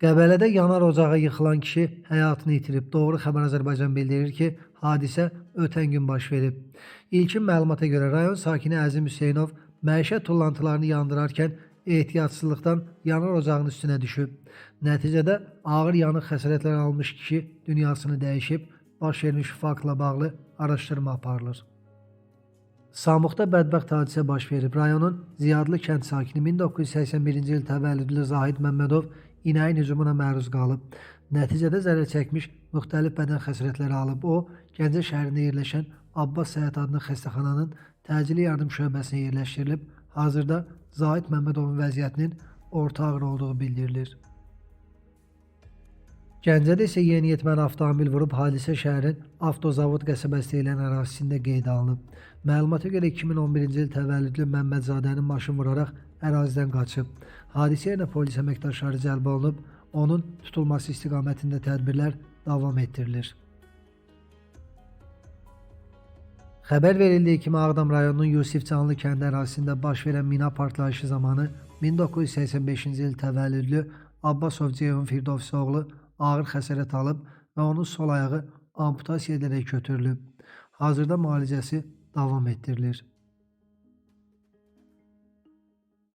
Qəbələdə yanar ocağa yıxılan kişi həyatını itirib. Doğru Xəbər Azərbaycan bildirir ki, hadisə ötən gün baş verib. İlkin məlumata görə rayon sakini Əzim Hüseynov məişət tullantılarını yandırarkən ehtiyatsızlıqdan yanar ocağın üstünə düşüb. Nəticədə ağır yanıq xəsarətləri almış kişi dünyasını dəyişib. Baş vermiş faktla bağlı araşdırma aparılır. Samuqda bədbəxt hadisə baş verib. Rayonun Ziyadlı kənd sakini 1981-ci il təvəllüdlü Zahid Məmmədov inəyin hücumuna məruz qalıb. Nəticədə zərər çəkmiş, müxtəlif bədən xəsarətləri alıb. O, Gəncə şəhərində yerləşən Abbas Səhət adlı xəstəxananın təcili yardım şöbəsinə yerləşdirilib. Hazırda Zahid Məmmədovun vəziyyətinin orta ağır olduğu bildirilir. Gəncədə isə yeniyetməni avtomobil vurub, hadisə şəhərin Avtozavod qəsəbəsi deyilən ərazisində qeydə alınıb. Məlumata görə 2011-ci il təvəllüdlü Məmmədzadənin maşın vuraraq ərazidən qaçıb. Hadisə yerinə polis əməkdaşları cəlb olunub, onun tutulması istiqamətində tədbirlər davam etdirilir. Xəbər verildiyi kimi Ağdam rayonunun Yusifcanlı kəndi ərazisində baş verən mina partlayışı zamanı 1985-ci il təvəllüdlü Abbasov Ceyhun Firdovsoğlu ağır xəsarət alıb və onun sol ayağı amputasiya edilərək götürülüb. Hazırda müalicəsi davam etdirilir.